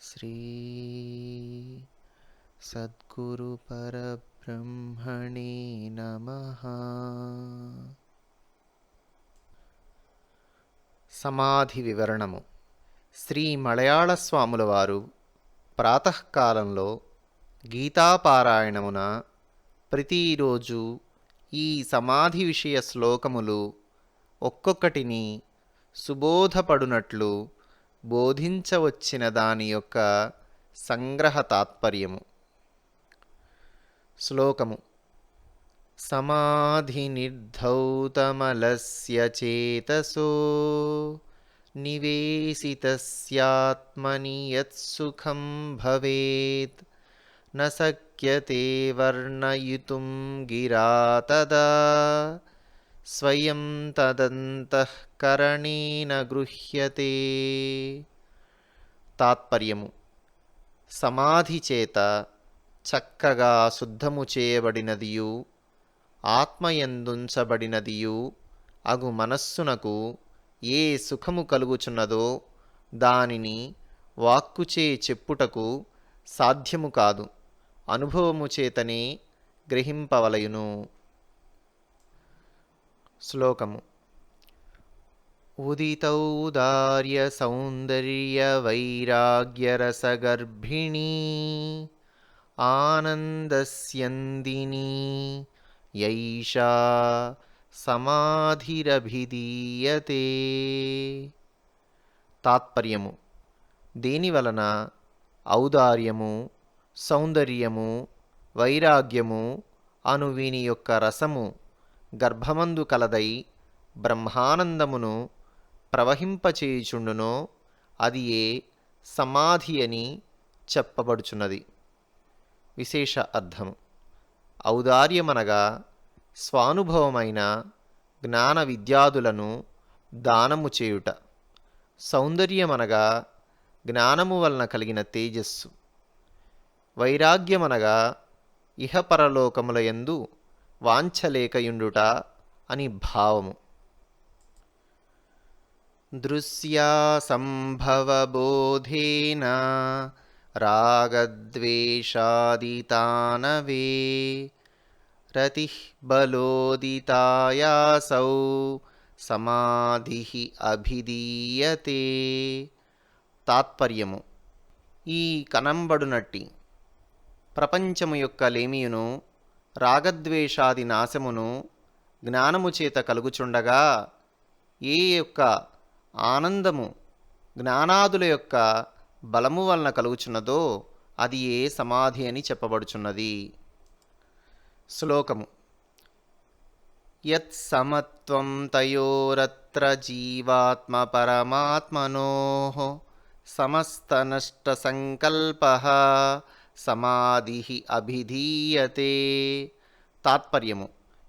శ్రీ సద్గురు పరబ్రహ్మణే నమః. సమాధి వివరణము. శ్రీ మలయాళ స్వాముల వారు ప్రాతకాలంలో గీతాపారాయణమున ప్రతిరోజు ఈ సమాధి విషయ శ్లోకములు ఒక్కొక్కటిని సుబోధపడునట్లు బోధించవచ్చిన దాని యొక్క సంగ్రహ తాత్పర్యము. శ్లోకము. సమాధి నిర్ధౌతమలస్య చేతసో నివేశితస్యాత్మని యత్సుఖం భవేత్ న శక్యతే వర్ణయితుం గిరా తదా స్వయం తదంతఃకరణేన గృహ్యతే. తాత్పర్యము. సమాధి చేత చక్కగా శుద్ధము చేయబడినదియు ఆత్మయందుంచబడినదియు అగు మనస్సునకు ఏ సుఖము కలుగుచున్నదో దానిని వాక్కుచే చెప్పుటకు సాధ్యము కాదు, అనుభవము చేతనే గ్రహింపవలయును. శ్లోకము. ఉదితౌదార్య సౌందర్య వైరాగ్యరసగర్భిణీ ఆనందస్యందినీ యైషా సమాధిరభిధీయతే. తాత్పర్యము. దేనివలన ఔదార్యము, సౌందర్యము, వైరాగ్యము అను వీని యొక్క రసము గర్భమందు కలదై బ్రహ్మానందమును ప్రవహింపచేయుచుండునో అది ఏ సమాధి అని చెప్పబడుచున్నది. విశేష అర్థము. ఔదార్యమనగా స్వానుభవమైన జ్ఞాన విద్యాదులను దానము చేయుట. సౌందర్యమనగా జ్ఞానము వలన కలిగిన తేజస్సు. వైరాగ్యమనగా ఇహపరలోకముల యందు వాంఛలేకయుండుట అని భావము. దృశ్యా సంభవబోధేన రాగద్వేషాదితానవే రతిః బలోదితాయాసౌ సమాధిః అభిధీయతే. తాత్పర్యము. ఈ కనంబడునట్టి ప్రపంచము యొక్క లేమియును రాగద్వేషాది నాశమును జ్ఞానము చేత కలుగుచుండగా ఏ యొక్క ఆనందము జ్ఞానాదుల యొక్క బలము వలన కలుగుచున్నదో అది ఏ సమాధి అని చెప్పబడుచున్నది. శ్లోకము. యత్ సమత్వం తయోరత్ర జీవాత్మ పరమాత్మనోః సమస్తనష్ట సంకల్పః సమాధిః అభిధీయతే. తాత్పర్యము.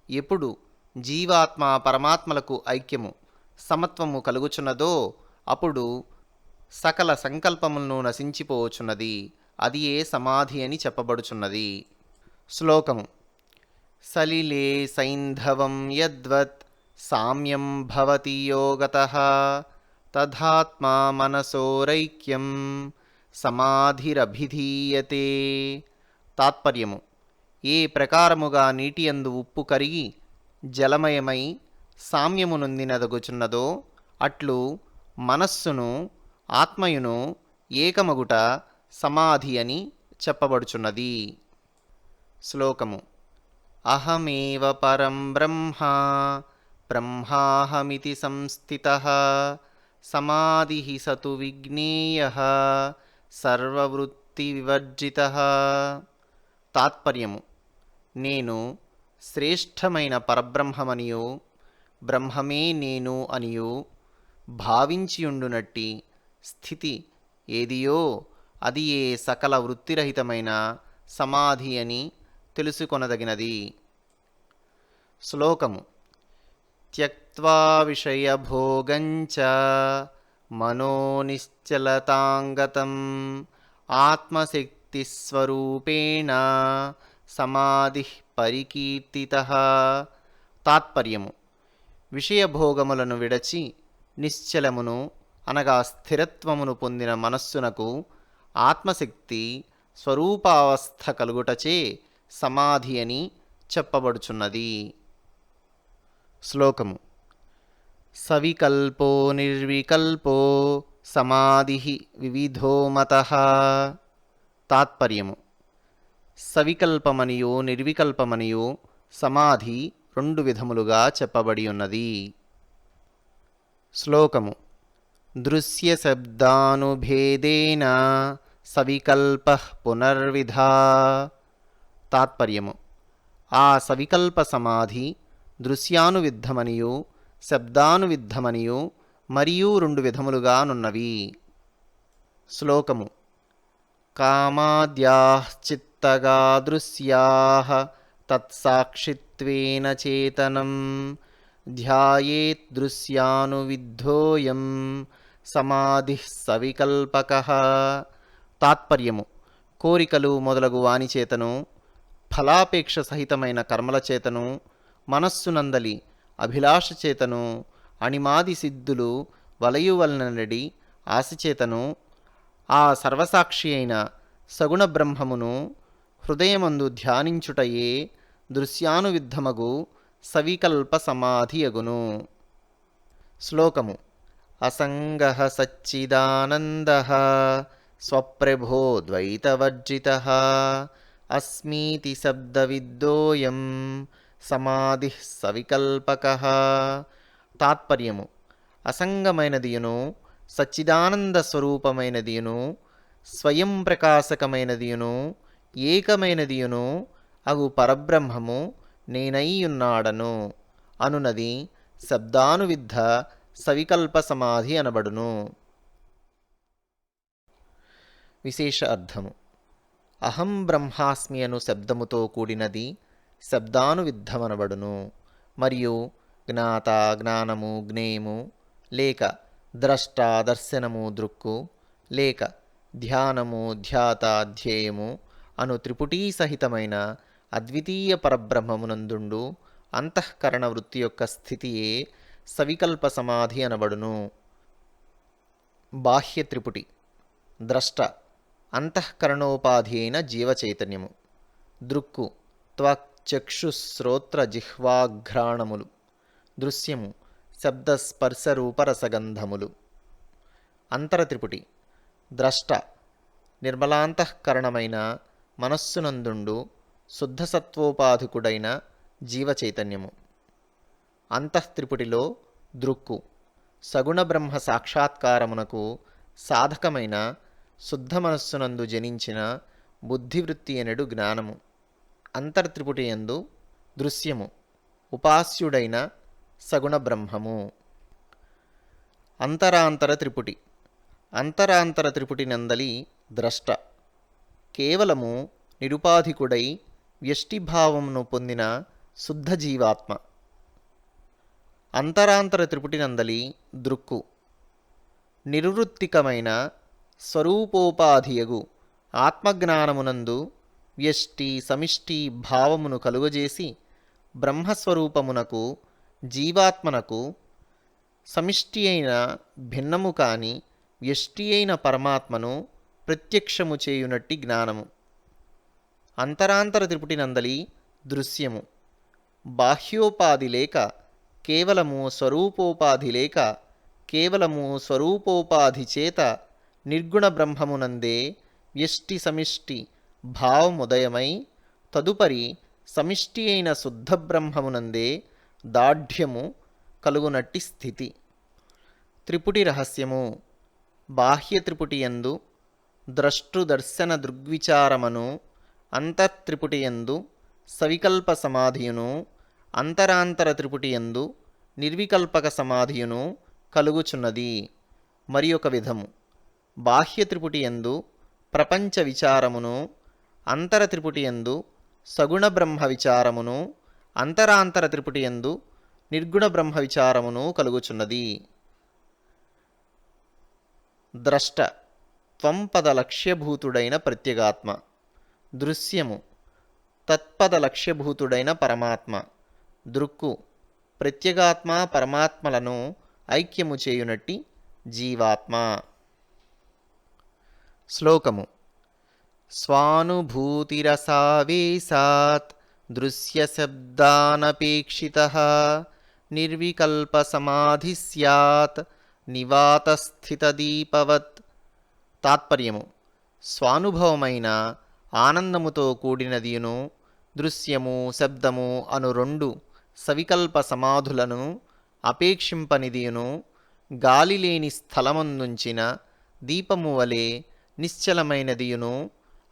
ఎప్పుడు జీవాత్మ పరమాత్మలకు ఐక్యము సమత్వము కలుగుచున్నదో అప్పుడు సకల సంకల్పములను నశించిపోవచున్నది, అది ఏ సమాధి అని చెప్పబడుచున్నది. శ్లోకము. సలిలే సైంధవం యద్వత్ సామ్యం భవతి యోగతః తథాత్మా మనసోరైక్యం సమాధిరభిధీయతే. తాత్పర్యము. ఏ ప్రకారముగా నీటియందు ఉప్పు కరిగి జలమయమై సామ్యము నొందినదగుచున్నదో అట్లు మనస్సును ఆత్మయును ఏకమగుట సమాధి అని చెప్పబడుచున్నది. శ్లోకము. అహమేవ పరం బ్రహ్మ బ్రహ్మాహమితి సంస్థితః సమాధిః సతు విజ్ఞేయః సర్వవృత్తి వివర్జితః. తాత్పర్యము. నేను శ్రేష్టమైన పరబ్రహ్మమనియు బ్రహ్మమే నేను అనియు భావించియుండునట్టి స్థితి ఏదియో అది ఏ సకల వృత్తిరహితమైన సమాధి అని తెలుసుకొనదగినది. శ్లోకము. త్యక్త్వా విషయభోగంచ మనోనిశ్చలతాంగతం ఆత్మశక్తిస్వరూపేణ సమాధిః పరికీర్తితః. తాత్పర్యము. విషయభోగములను విడచి నిశ్చలమును అనగా స్థిరత్వమును పొందిన మనస్సునకు ఆత్మశక్తి స్వరూపావస్థ కలుగుటచే సమాధి అని చెప్పబడుచున్నది. శ్లోకము. సవికల్పో నిర్వికల్పో సమాధి వివిధో మతః. తాత్పర్యము. సవికల్పమనియు నిర్వికల్పమనియు సమాధి రెండు విధములుగా చెప్పబడి ఉన్నది. శ్లోకము. దృశ్య శబ్దానుభేదేన సవికల్పః పునర్విధా. తాత్పర్యము. ఆ సవికల్ప సమాధి దృశ్యానువిద్ధమనియు శబ్దానువిద్ధమనియు మరియు రెండు విధములుగానున్నవి. శ్లోకము. కామాద్యాః చిత్తగా దృశ్యాః తత్సాక్షిత్వేన చేతనం ధ్యాయేత్ దృశ్యానువిద్ధోయం సమాధిః సవికల్పకః. తాత్పర్యము. కోరికలు మొదలగు వాని చేతను ఫలాపేక్ష సహితమైన కర్మల చేతను మనస్సునందలి అభిలాష చేతను అణిమాది సిద్ధులు వలయువలనడి ఆశచేతను ఆ సర్వసాక్షి అయిన సగుణ బ్రహ్మమును హృదయమందు ధ్యానించుటయే దృశ్యానువిద్ధమగు సవికల్ప సమాధి అగును. శ్లోకము. అసంగః సచ్చిదానందః స్వప్రభో ద్వైతవర్జితః అస్మీతి శబ్దవిద్దోయం సమాధిః సవికల్పకః. తాత్పర్యము. అసంగమైనదియును సచ్చిదానంద స్వరూపమైనదియును స్వయం ప్రకాశకమైనదియును ఏకమైనదియును అగు పరబ్రహ్మము నేనైయున్నాడను అనునది శబ్దానువిద్ధ సవికల్ప సమాధి అనబడును. విశేష అర్థము. అహం బ్రహ్మాస్మి అను శబ్దముతో కూడినది శబ్దానువిద్ధమనబడును. మరియు జ్ఞాత జ్ఞానము జ్ఞేయము లేక ద్రష్ట దర్శనము దృక్కు లేక ధ్యానము ధ్యాత ధ్యేయము అను త్రిపుటీ సహితమైన అద్వితీయ పరబ్రహ్మమునందుండు అంతఃకరణ వృత్తి యొక్క స్థితియే సవికల్ప సమాధి అనబడును. బాహ్య త్రిపుటి. ద్రష్ట అంతఃకరణోపాధి అయిన జీవచైతన్యము. దృక్కు త్వక్ చక్షు శ్రోత్ర జిహ్వాఘ్రాణములు. దృశ్యము శబ్దస్పర్శరూపరసగంధములు. అంతరత్రిపుటి. ద్రష్ట నిర్మలాంతఃకరణమైన మనస్సునందుండు శుద్ధసత్వోపాధికుడైన జీవచైతన్యము. అంతఃత్రిపుటిలో దృక్కు సగుణ బ్రహ్మ సాక్షాత్కారమునకు సాధకమైన శుద్ధ మనస్సునందు జనించిన బుద్ధివృత్తి అనెడు జ్ఞానము. అంతర్త్రిపుటి యందు దృశ్యము ఉపాస్యుడైన సగుణ బ్రహ్మము. అంతరాంతర త్రిపుటి. అంతరాంతర త్రిపుటి నందలి ద్రష్ట కేవలము నిరుపాధికుడై వ్యష్టిభావమును పొందిన శుద్ధ జీవాత్మ. అంతరాంతర త్రిపుటి నందలి దృక్కు నిరువృత్తికమైన స్వరూపోపాధియగు ఆత్మజ్ఞానమునందు వ్యష్టి సమిష్టి భావమును కలుగజేసి బ్రహ్మస్వరూపమునకు జీవాత్మనకు సమిష్టి అయిన భిన్నము కాని వ్యష్టి అయిన పరమాత్మను ప్రత్యక్షము చేయునట్టి జ్ఞానము. అంతరాంతర త్రిపుటి నందలి దృశ్యము బాహ్యోపాధి లేక కేవలము స్వరూపోపాధి లేక కేవలము స్వరూపోపాధి చేత నిర్గుణ బ్రహ్మమునందే వ్యష్టి సమిష్టి భావముదయమై తదుపరి సమిష్టి అయిన శుద్ధ బ్రహ్మమునందే దాఢ్యము కలుగునట్టి స్థితి. త్రిపుటి రహస్యము. బాహ్య త్రిపుటియందు ద్రష్టృదర్శన దృగ్విచారమను అంతఃత్రిపుటియందు సవికల్ప సమాధియును అంతరాంతర త్రిపుటియందు నిర్వికల్పక సమాధియును కలుగుచున్నది. మరి ఒక విధము. బాహ్య త్రిపుటియందు ప్రపంచ విచారమును అంతర త్రిపుటియందు సగుణ బ్రహ్మ విచారమును అంతరాంతర త్రిపుటియందు నిర్గుణ బ్రహ్మ విచారమును కలుగుచున్నది. ద్రష్ట త్వంపద లక్ష్యభూతుడైన ప్రత్యేగాత్మ. దృశ్యము తత్పద లక్ష్యభూతుడైన పరమాత్మ. దృక్కు ప్రత్యేగాత్మ పరమాత్మలను ఐక్యము చేయునట్టి జీవాత్మ. శ్లోకము స్వానుభూతిరసావేశాత్ దృశ్యశబ్దానపేక్షితః నిర్వికల్పసమాధి స్యాత్ నివాతస్థితదీపవత్. తాత్పర్యము: స్వానుభవమైన ఆనందముతో కూడినదియును దృశ్యము శబ్దము అను రెండు సవికల్ప సమాధులను అపేక్షింపనిదియును గాలి లేని స్థలమందుంచిన దీపము వలె నిశ్చలమైనదియును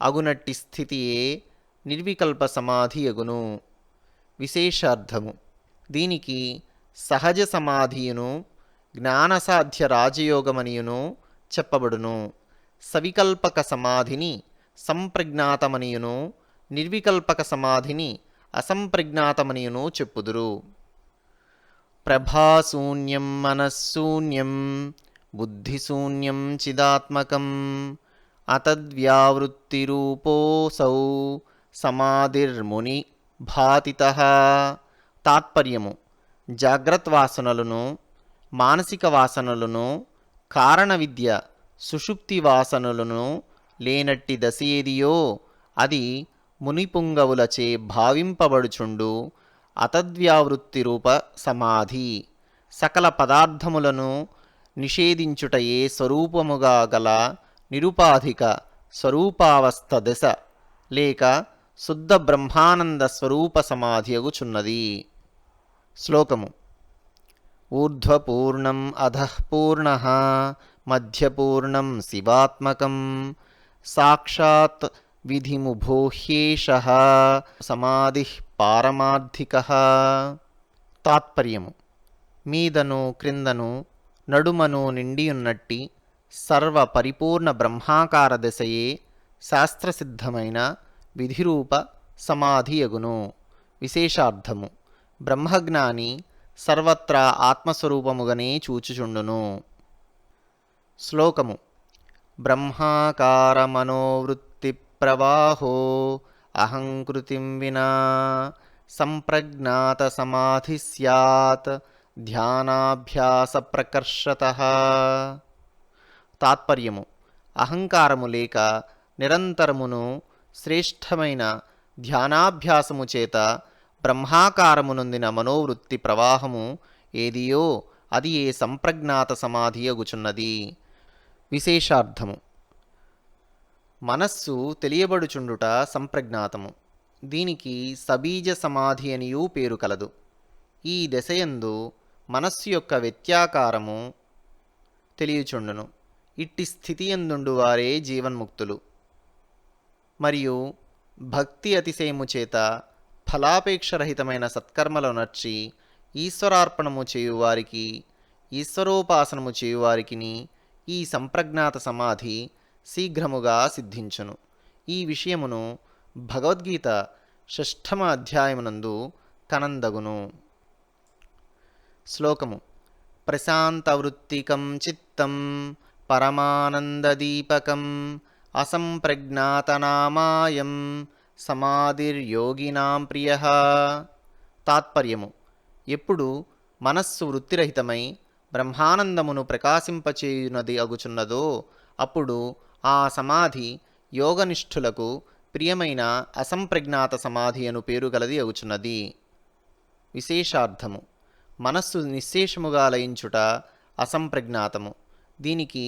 అగునట్టి స్థితియే నిర్వికల్ప సమాధి అగును. విశేషార్థము: దీనికి సహజ సమాధియును జ్ఞానసాధ్య రాజయోగమనియును చెప్పబడును. సవికల్పక సమాధిని సంప్రజ్ఞాతమనియును నిర్వికల్పక సమాధిని అసంప్రజ్ఞాతమనియును చెప్పుదురు. ప్రభాశూన్యం మనశ్శూన్యం బుద్ధిశూన్యం చిదాత్మకం అతద్వ్యావృత్తిరూపోऽసౌ సమాధిర్ముని భాతితః. తాత్పర్యము: జాగ్రత్వాసనలను మానసిక వాసనలను కారణ విద్య సుషుప్తి వాసనలను లేనట్టి దశయేదియో అది మునిపుంగవులచే భావింపబడుచుండు అతద్వ్యావృత్తి రూప సమాధి. సకల పదార్థములను నిషేధించుటయే స్వరూపముగా గల నిరుపాధిక స్వరూపావస్థ దశ లేక శుద్ధ బ్రహ్మానంద స్వరూప సమాధి అగుచున్నది. శ్లోకము ఊర్ధ్వపూర్ణం అధఃపూర్ణః మధ్యపూర్ణం శివాత్మకం సాక్షాత్ విధిముభోహ్యేషః సమాధిః పారమార్థికః. తాత్పర్యము: మీదను క్రిందను నడుమను నిండియున్నట్టి సర్వ పరిపూర్ణ బ్రహ్మాకార దశయే శాస్త్రసిద్ధమైన విధిరూప సమాధి అగును. విశేషార్థము: బ్రహ్మజ్ఞాని సర్వత్రా ఆత్మస్వరూపముగనే చూచుచుండును. శ్లోకము బ్రహ్మాకారమనోవృత్తి ప్రవాహో అహంకృతిం వినా సంప్రజ్ఞాత సమాధి స్యాత్ ధ్యానాభ్యాస ప్రకర్షతః. తాత్పర్యము: అహంకారము లేక నిరంతరమును శ్రేష్టమైన ధ్యానాభ్యాసము చేత బ్రహ్మాకారమునొందిన మనోవృత్తి ప్రవాహము ఏదియో అది ఏ సంప్రజ్ఞాత సమాధి అగుచున్నది. విశేషార్థము: మనస్సు తెలియబడుచుండుట సంప్రజ్ఞాతము. దీనికి సబీజ సమాధి అనియూ పేరు కలదు. ఈ దశయందు మనస్సు యొక్క వ్యత్యాకారము తెలియచుండును. ఇట్టి స్థితి యందుండు వారే జీవన్ముక్తులు. మరియు భక్తి అతిశయము చేత ఫలాపేక్షరహితమైన సత్కర్మలు నర్చి ఈశ్వరార్పణము చేయువారికి ఈశ్వరోపాసనము చేయువారికిని ఈ సంప్రజ్ఞాత సమాధి శీఘ్రముగా సిద్ధించును. ఈ విషయమును భగవద్గీత 6వ అధ్యాయమునందు కనందగును. శ్లోకము ప్రశాంతవృత్తికం చిత్తం పరమానందదీపకం అసంప్రజ్ఞాతనామాయం సమాధిర్యోగినాం ప్రియః. తాత్పర్యము: ఎప్పుడు మనస్సు వృత్తిరహితమై బ్రహ్మానందమును ప్రకాశింపచేయునది అగుచున్నదో అప్పుడు ఆ సమాధి యోగనిష్ఠులకు ప్రియమైన అసంప్రజ్ఞాత సమాధి అను పేరు గలది అగుచున్నది. విశేషార్థము: మనస్సు నిశ్శేషముగా లయించుట అసంప్రజ్ఞాతము. దీనికి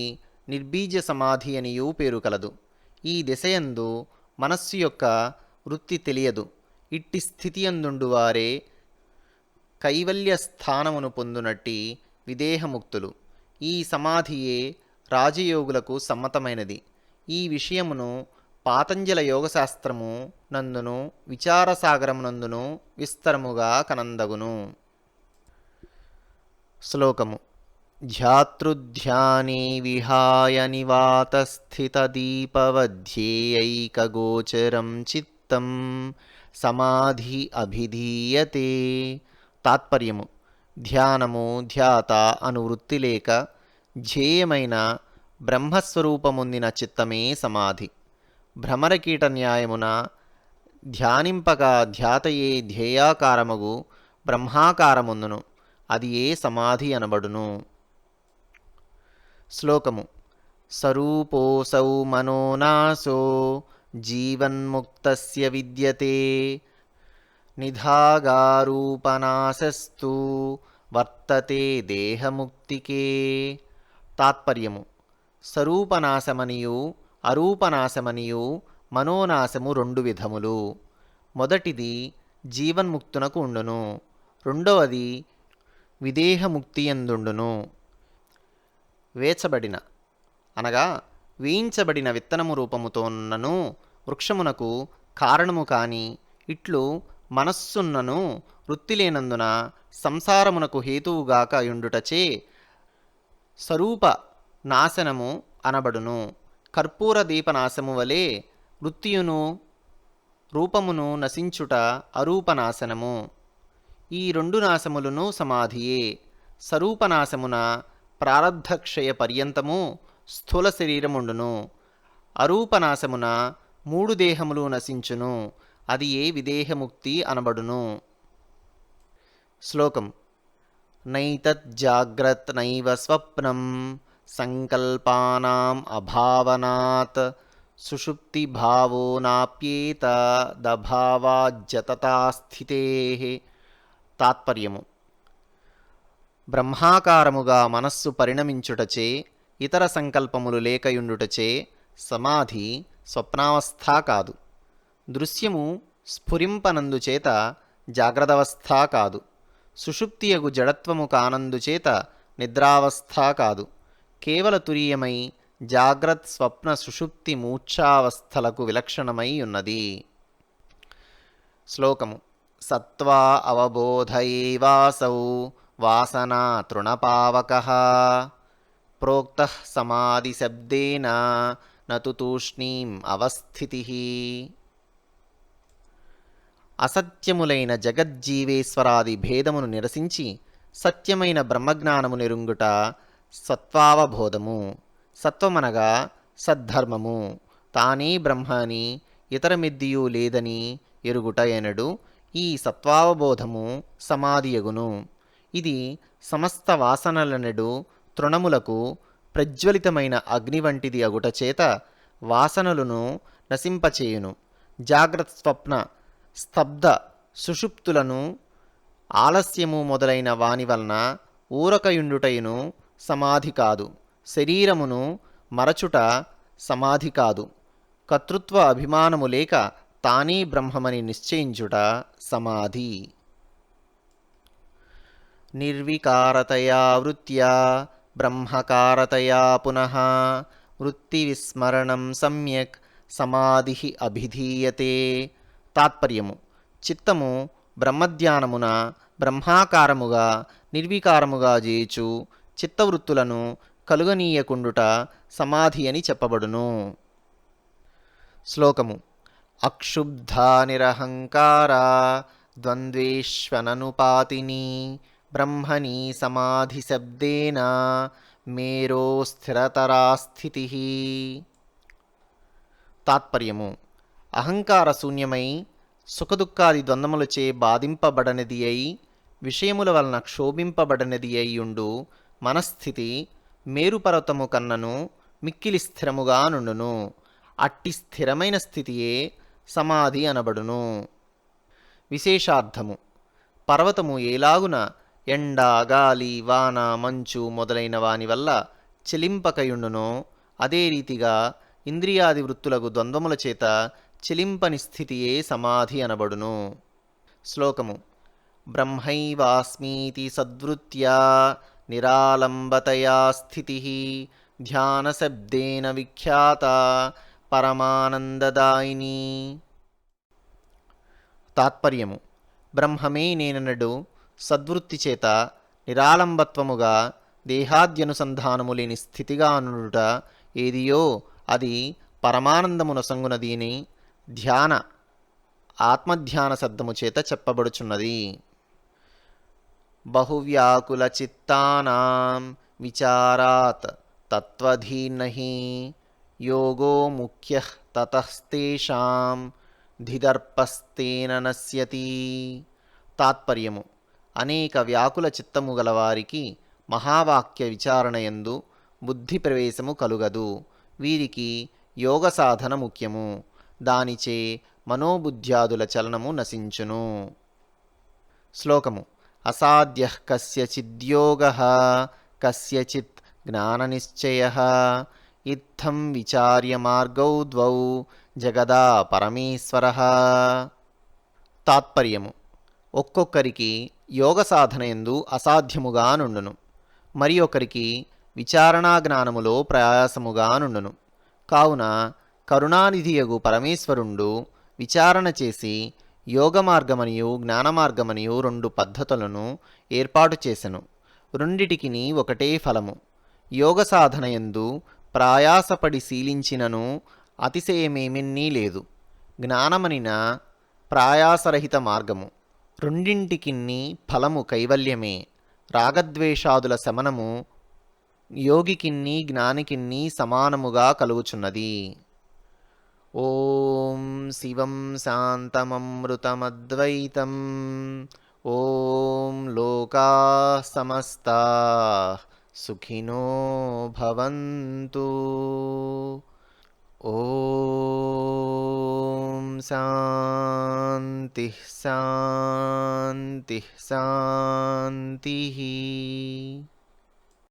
నిర్బీజ సమాధి అనియూ పేరు కలదు. ఈ దశయందు మనస్సు యొక్క వృత్తి తెలియదు. ఇట్టి స్థితి యందుండు వారే కైవల్య స్థానమును పొందునట్టి విదేహముక్తులు. ఈ సమాధియే రాజయోగులకు సమ్మతమైనది. ఈ విషయమును పాతంజల యోగశాస్త్రము నందును విచారసాగరమునందును విస్తరముగా కనందగును. శ్లోకము ధ్యాతృధ్యానే విహాయ నివాతస్థితదీపవధ్యేయైకగోచరం చిత్తం సమాధి అభిధీయతే. తాత్పర్యము: ధ్యానము ధ్యాత అను వృత్తి లేక ధ్యేయమైన బ్రహ్మస్వరూపముందిన చిత్తమే సమాధి. భ్రమరకీట న్యాయమున ధ్యానింపగా ధ్యాతయే ధ్యేయాకారమగు బ్రహ్మాకారముందును. అది ఏ సమాధి అనబడును. శ్లోకము సరూపోऽసౌ మనో నాసో జీవన్ముక్తస్య విద్యతే నిధాగారూపనాశస్తు వర్తతే దేహముక్తికే. తాత్పర్యము: స్వరూపనాశమనియు అరూపనాశమనియు మనోనాశము రెండు విధములు. మొదటిది జీవన్ముక్తునకు ఉండును, రెండవది విదేహముక్తియందుండును. వేచబడిన అనగా వేయించబడిన విత్తనము రూపముతోన్నను వృక్షమునకు కారణము కాని ఇట్లు మనస్సున్నను వృత్తి లేనందున సంసారమునకు హేతువుగాక యుండుటచే స్వరూప నాశనము అనబడును. కర్పూర దీపనాశము వలె వృత్తియును రూపమును నశించుట అరూపనాశనము. ఈ రెండు నాశములను సమాధియే. స్వరూపనాశమున ప్రారబ్ధక్షయ పర్యంతము స్థూల శరీరముండును, అరూపనాశమున మూడు దేహములు నశించును, అది ఏ విదేహముక్తి అనబడును. శ్లోకం: నైతజ్జాగ్రత్ నైవ స్వప్నం సంకల్పానాం అభావనాత్ సుషుప్తి భావో నాప్యేత దభావాజ్జతతా స్థితేః. తాత్పర్యము: బ్రహ్మాకారముగా మనస్సు పరిణమించుటచే ఇతర సంకల్పములు లేకయుండుటచే సమాధి స్వప్నావస్థ కాదు. దృశ్యము స్ఫురింపనందుచేత జాగ్రదవస్థ కాదు. సుషుప్తియగు జడత్వము కానందుచేత నిద్రావస్థ కాదు. కేవల తురీయమై జాగ్రత్ స్వప్న సుషుప్తి మూర్ఛావస్థలకు విలక్షణమై ఉన్నది. శ్లోకము: సత్వా అవబోధయేవాసౌ వాసనా తృణపావకః ప్రోక్తః సమాధిశబ్దేన నతు తూష్ణీం అవస్థితిః. అసత్యములైన జగజ్జీవేశ్వరాది భేదమును నిరసించి సత్యమైన బ్రహ్మజ్ఞానము నిరుంగుట సత్వావబోధము. సత్వమనగా సద్ధర్మము, తానే బ్రహ్మ అని ఇతరమిద్దియు లేదని ఎరుగుట ఎనడు ఈ సత్వావబోధము సమాధియగును. ఇది సమస్త వాసనలనెడు తృణములకు ప్రజ్వలితమైన అగ్ని వంటిది అగుటచేత వాసనలను నశింపచేయును. జాగ్రత్త స్వప్న స్తబ్ద సుషుప్తులను ఆలస్యము మొదలైన వాని వలన ఊరకయుండుటయును సమాధి కాదు. శరీరమును మరచుట సమాధి కాదు. కర్తృత్వ అభిమానము లేక తానే బ్రహ్మమని నిశ్చయించుట సమాధి. నిర్వికారతయా వృత్త్యా బ్రహ్మకారతయా పునః వృత్తివిస్మరణం సమ్యక్ సమాధి అభిధీయతే. తాత్పర్యము: చిత్తము బ్రహ్మధ్యానమున బ్రహ్మాకారముగా నిర్వికారముగా చేయుచు చిత్తవృత్తులను కలుగనీయకుండుట సమాధి అని చెప్పబడును. శ్లోకము: అక్షుబ్ధా నిరహంకారా ద్వంద్వేష్వననుపాతిని బ్రహ్మణి సమాధి శబ్దేన మేరో స్థిరతరా స్థితి. తాత్పర్యము: అహంకార శూన్యమై సుఖదుఖాది ద్వంద్వములచే బాధింపబడనిది అయి విషయముల వలన క్షోభింపబడనిది అయ్యుండు మనస్థితి మేరుపర్వతము కన్నను మిక్కిలి స్థిరముగా నుండును. అట్టి స్థిరమైన స్థితియే సమాధి అనబడును. విశేషార్థము: పర్వతము ఏలాగున ఎండ, గాలి, వాన, మంచు మొదలైన వాని వల్ల చెలింపకయుండునో అదే రీతిగా ఇంద్రియాది వృత్తులకు ద్వంద్వముల చేత చెలింపని స్థితియే సమాధి అనబడును. శ్లోకము: బ్రహ్మైవాస్మీతి సద్వృత్యా నిరాలంబతయా స్థితి ధ్యానశబ్దేన విఖ్యాత పరమానందదాయిని. తాత్పర్యము: బ్రహ్మమే నేననడు సద్వృత్తి చేత నిరాలంబత్వముగా దేహాద్యనుసంధానము లేని స్థితిగా అనుట ఏదియో అది పరమానందమునొసంగునదీని ధ్యాన ఆత్మధ్యాన శబ్దము చేత చెప్పబడుచున్నది. బహువ్యాకుల చిత్తానాం విచారాత్ తత్వధీర్నహి యోగో ముఖ్యః తతస్తేషాం ధిదర్పస్తేన నశ్యతి. తాత్పర్యము: అనేక వ్యాకుల చిత్తము గలవారికి మహావాక్య విచారణయందు బుద్ధి ప్రవేశము కలుగదు. వీరికి యోగ సాధన ముఖ్యము. దానిచే మనోబుద్ధ్యాదుల చలనము నశించును. శ్లోకము. అసాధ్యః కస్యచిద్యోగః కస్యచిత్ జ్ఞాననిశ్చయః ఇత్థం విచార్య మార్గౌ ద్వౌ జగదా పరమేశ్వరః. తాత్పర్యము. ఒక్కొక్కరికి యోగ సాధనయందు అసాధ్యముగా నుండును, మరి ఒకరికి విచారణా జ్ఞానములో ప్రయాసముగా నుండును. కావున కరుణానిధియగు పరమేశ్వరుండు విచారణ చేసి యోగ మార్గమనియు జ్ఞాన మార్గమనియు రెండు పద్ధతులను ఏర్పాటు చేసెను. రెండిటికిని ఒకటే ఫలము. యోగ సాధనయందు ప్రయాసపడి శీలించినను అతిశయమేమిన్నీ లేదు. జ్ఞానమనిన ప్రయాసరహిత మార్గము. రెండింటికిన్ని ఫలము కైవల్యమే. రాగద్వేషాదుల శమనము యోగికిన్ని జ్ఞానికిన్ని సమానముగా కలుగుచున్నది. ఓం శివం శాంతమమృతమద్వైతం. ఓం లోకాః సమస్తాః సుఖినో భవంతు. ఓం శాంతిః శాంతిః శాంతిః.